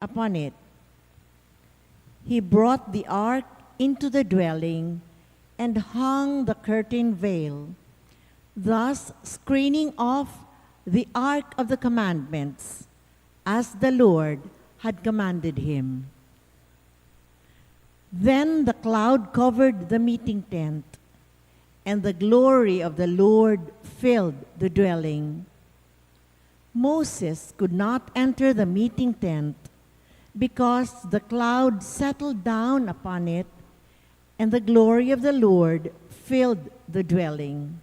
upon it. He brought the ark into the dwelling and hung the curtain veil, thus screening off the ark of the commandments, as the Lord had commanded him. Then the cloud covered the meeting tent, and the glory of the Lord filled the dwelling. Moses could not enter the meeting tent because the cloud settled down upon it, and the glory of the Lord filled the dwelling.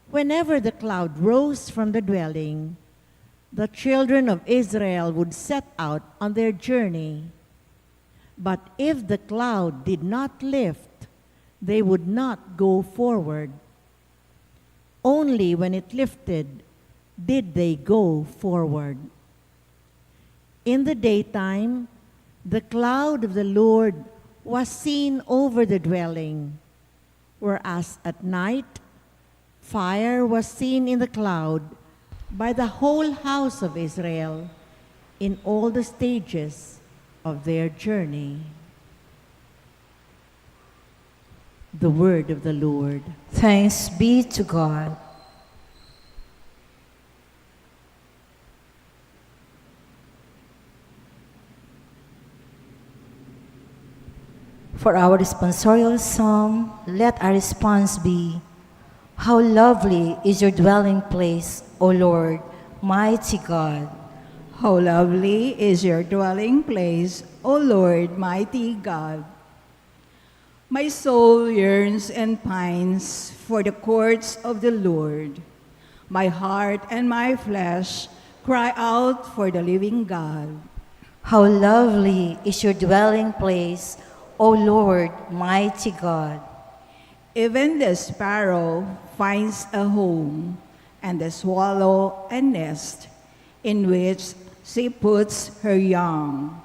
Whenever the cloud rose from the dwelling, the children of Israel would set out on their journey. But if the cloud did not lift, they would not go forward. Only when it lifted did they go forward. In the daytime, the cloud of the Lord was seen over the dwelling, whereas at night, fire was seen in the cloud by the whole house of Israel in all the stages of their journey. The word of the Lord. Thanks be to God. For our responsorial psalm, let our response be, How lovely is your dwelling place, O Lord, mighty God. How lovely is your dwelling place, O Lord, mighty God. My soul yearns and pines for the courts of the Lord. My heart and my flesh cry out for the living God. How lovely is your dwelling place, O Lord, mighty God. Even the sparrow finds a home, and the swallow a nest, in which she puts her young.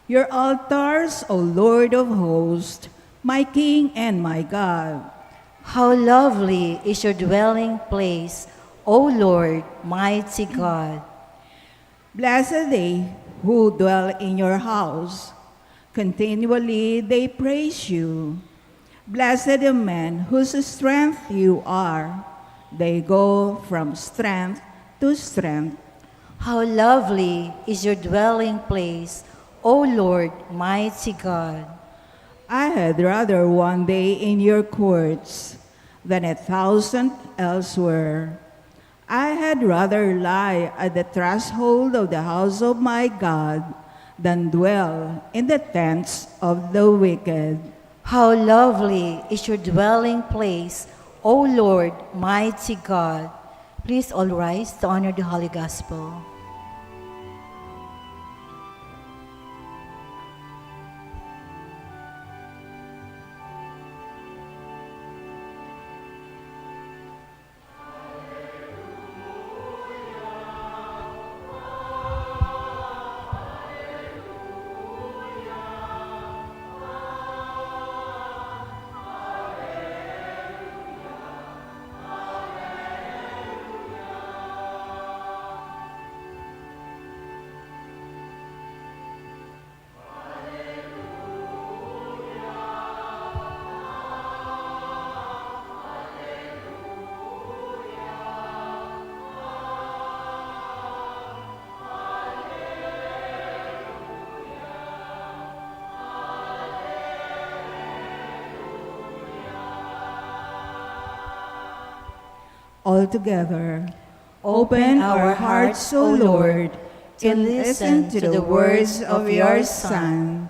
Your altars, O Lord of hosts, my King and my God. How lovely is your dwelling place, O Lord, mighty God. Blessed they who dwell in your house. Continually they praise you. Blessed the men whose strength you are. They go from strength to strength. How lovely is your dwelling place, O Lord, mighty God. I had rather one day in your courts than 1,000 elsewhere. I had rather lie at the threshold of the house of my God than dwell in the tents of the wicked. How lovely is your dwelling place, O Lord, mighty God. Please all rise to honor the Holy Gospel. Altogether, open our hearts, O Lord, to listen to the words of your Son.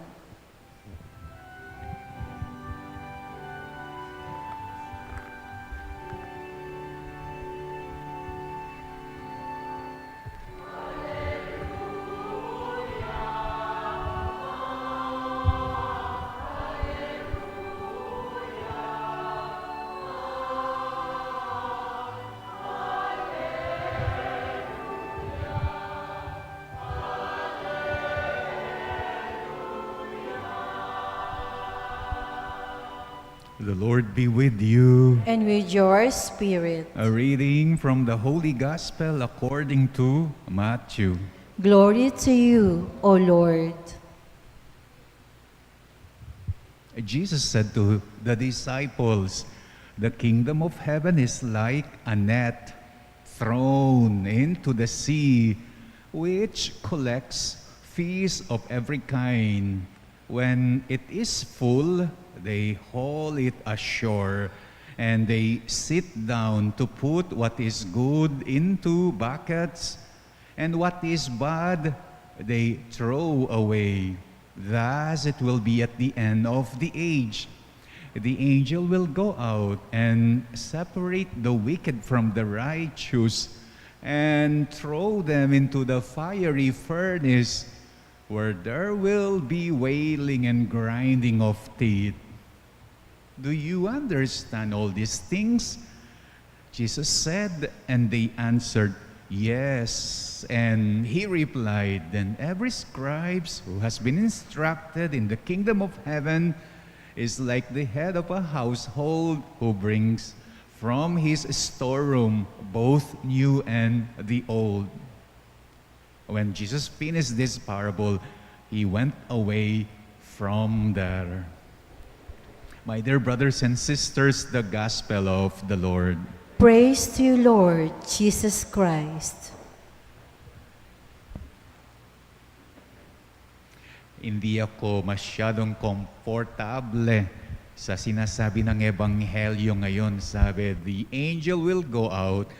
The Lord be with you. And with your spirit. A reading from the Holy Gospel according to Matthew. Glory to you, O Lord. Jesus said to the disciples, "The kingdom of heaven is like a net thrown into the sea, which collects fish of every kind. When it is full, they haul it ashore, and they sit down to put what is good into buckets, and what is bad they throw away. Thus it will be at the end of the age. The angel will go out and separate the wicked from the righteous and throw them into the fiery furnace, where there will be wailing and grinding of teeth." Do you understand all these things? Jesus said, and they answered, "Yes." And he replied, "Then every scribe who has been instructed in the kingdom of heaven is like the head of a household who brings from his storeroom both new and the old." When Jesus finished this parable, he went away from there. My dear brothers and sisters, the gospel of the Lord. Praise to you, Lord Jesus Christ. Hindi ako masyadong komportable sa sinasabi ng Ebanghelyo ngayon. Sabi, the angel will go out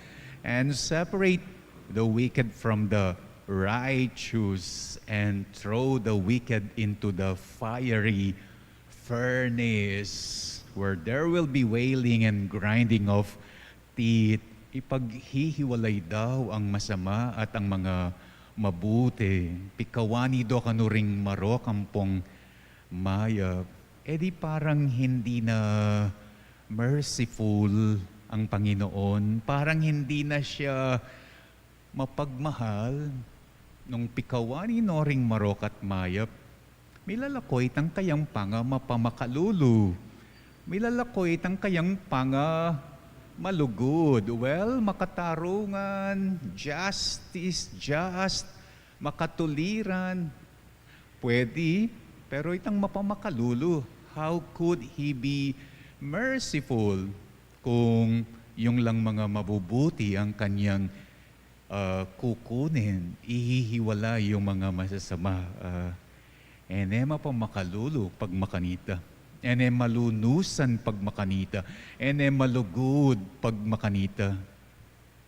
and separate the wicked from the righteous and throw the wicked into the fiery furnace, where there will be wailing and grinding of teeth. Ipaghihiwalay daw ang masama at ang mga mabuti. Pikawani do kanuring marok ampong mayap. Di parang hindi na merciful ang Panginoon. Parang hindi na siya mapagmahal. Nung pikawani no ring marok at mayap, milalakoy tang kayang panga mapamakalulu. Milalakoy tang kayang panga malugod. Well, makatarungan, justice, just, makatuliran. Pwede, pero itang mapamakalulu. How could he be merciful kung yung lang mga mabubuti ang kanyang kukunin? Ihihiwala yung mga masasama. Mapamakalulu pag makanita. Malunusan pag makanita. Malugod pag makanita.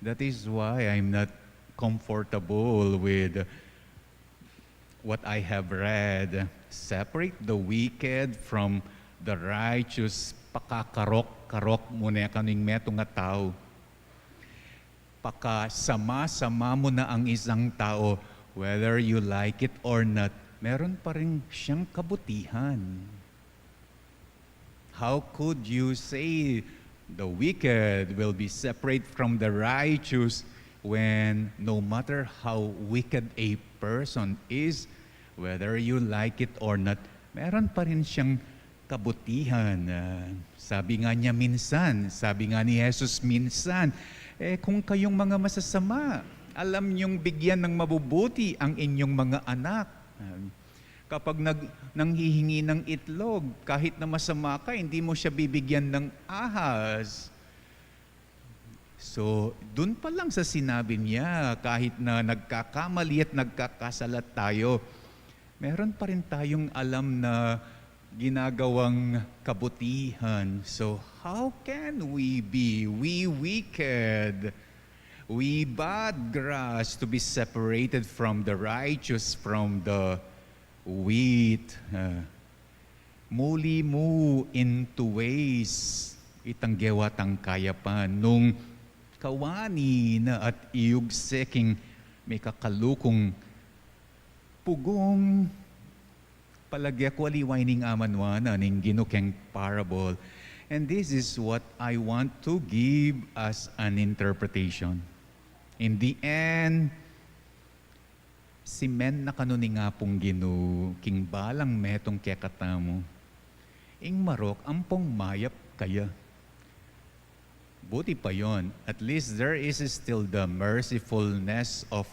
That is why I'm not comfortable with what I have read. Separate the wicked from the righteous. Pakakarok-karok muna kaning metong nga tao. Pakasama-sama mo na ang isang tao, whether you like it or not, meron pa rin siyang kabutihan. How could you say the wicked will be separate from the righteous when no matter how wicked a person is, whether you like it or not, meron pa rin siyang kabutihan. Sabi nga niya minsan, sabi nga ni Jesus minsan, kung kayong mga masasama, alam niyong bigyan ng mabubuti ang inyong mga anak. Kapag nanghihingi ng itlog, kahit na masama ka, hindi mo siya bibigyan ng ahas. So, dun pa lang sa sinabi niya, kahit na nagkakamali at nagkakasalat tayo, meron pa rin tayong alam na ginagawang kabutihan. So, how can we be, we wicked, we bad grass, to be separated from the righteous, from the wheat? Muli mo into ways itanggewatang kayapan nung kawani na at iyugseking may kakalukong pugong palagya ko aliwaining amanwana ning ginukeng parable. And this is what I want to give as an interpretation. In the end, si men na kanuni nga pong ginu, king balang metong kaya katamo, ing marok ampong mayap kaya. Buti pa yon. At least there is still the mercifulness of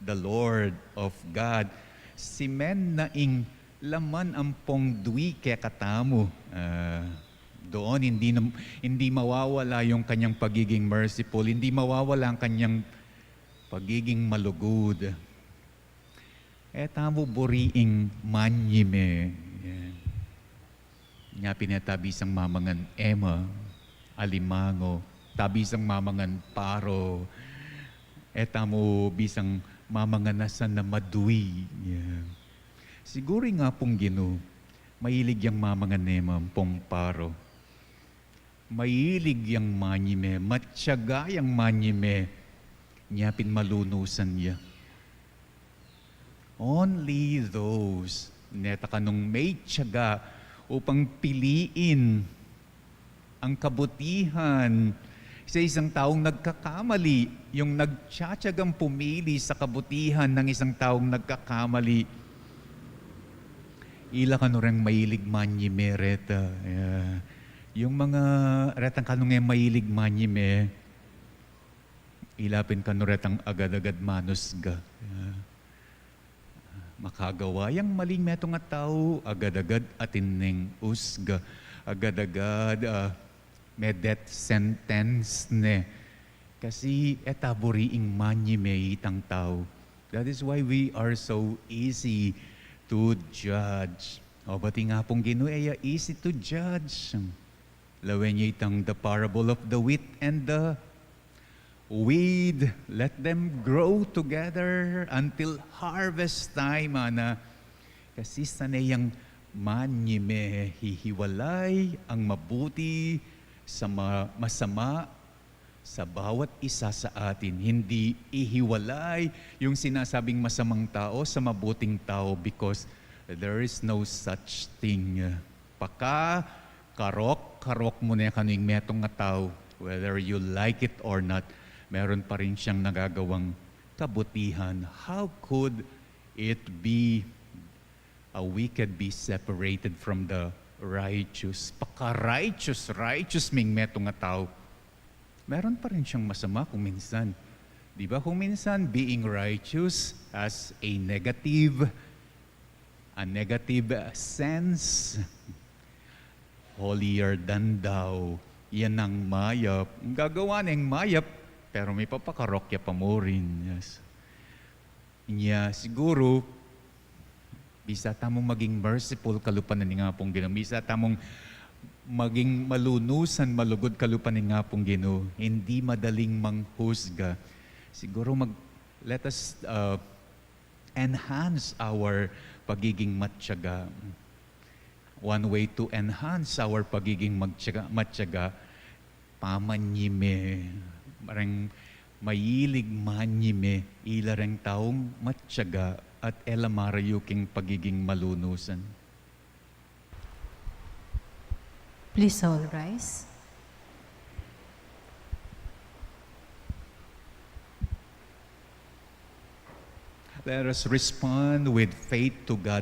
the Lord of God. Si men na ing laman ampong dui kaya katamo. Doon hindi mawawala yung kanyang pagiging merciful, hindi mawawala ang kanyang pagiging malugod. Tamo buriing manyime. Nga pinatabisang mamangan Emma, alimango, tabisang mamangan paro, tamo bisang mamangan nasan na madui. Siguro nga pong Ginoo, mahilig yang mamangan Emma pong paro. Mahilig yang manyime, matyaga yang manyime, niya pinmalunusan niya. Only those, neta kanong may tiyaga, upang piliin ang kabutihan sa isang taong nagkakamali, yung nagtsatsagang pumili sa kabutihan ng isang taong nagkakamali. Ila kanurang mahilig manyime reta. Yung mga retang kanong mahilig manyime, ilapin kanuretang agad-agad manusga. Makagawa yang maling metong nga tao, agad-agad atineng usga, agad-agad may death sentence ne. Kasi etaburiing manyime itang tao. That is why we are so easy to judge. O bati nga pong Ginoo, easy to judge. Lawen niya itang the parable of the wheat and the weed, let them grow together until harvest time, ana. Kasi sanayang manyime, hihiwalay ang mabuti sa masama sa bawat isa sa atin. Hindi ihiwalay yung sinasabing masamang tao sa mabuting tao because there is no such thing. Karok mo na kaning metong nga tao, whether you like it or not, meron pa rin siyang nagagawang kabutihan. How could it be a wicked be separated from the righteous? Righteous ming metong nga tao. Meron pa rin siyang masama kung minsan. Di ba kung minsan being righteous has a negative sense. Holier than thou. Yan ang mayap. Gagawa ng mayap, pero may papakarokya pa mo rin. Yes. Siguro, bisa tamong maging merciful kalupanan ni nga pong Ginoo. Bisa tamong maging malunusan, malugod kalupanan ni nga pong Ginoo. Hindi madaling manghusga. Siguro let us enhance our pagiging matyaga. One way to enhance our pagiging matyaga, pamanyime. Marang mayilig manyime, ilarang taong matyaga at elamarayuking pagiging malunusan. Please all rise. Let us respond with faith to God.